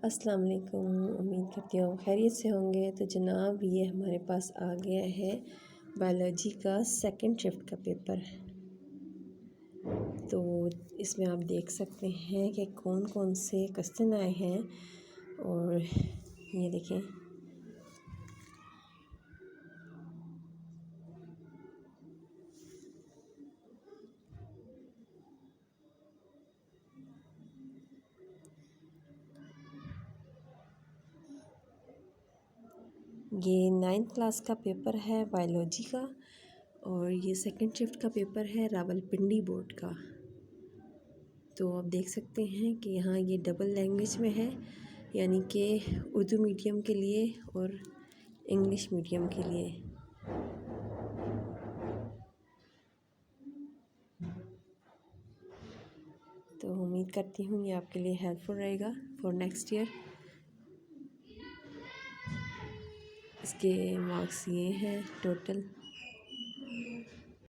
अस्सलाम वालेकुम। उम्मीद करती हूँ खैरियत से होंगे। तो जनाब ये हमारे पास आ गया है बायोलॉजी का सेकंड शिफ्ट का पेपर। तो इसमें आप देख सकते हैं कि कौन कौन से क्वेश्चन आए हैं। और ये देखें, ये 9th क्लास का पेपर है बायोलॉजी का। और ये सेकंड शिफ्ट का पेपर है रावलपिंडी बोर्ड का। तो आप देख सकते हैं कि यहाँ ये डबल लैंग्वेज में है, यानी कि उर्दू मीडियम के लिए और इंग्लिश मीडियम के लिए। तो उम्मीद करती हूँ ये आपके लिए हेल्पफुल रहेगा फॉर नेक्स्ट ईयर। इसके मार्क्स ये हैं टोटल।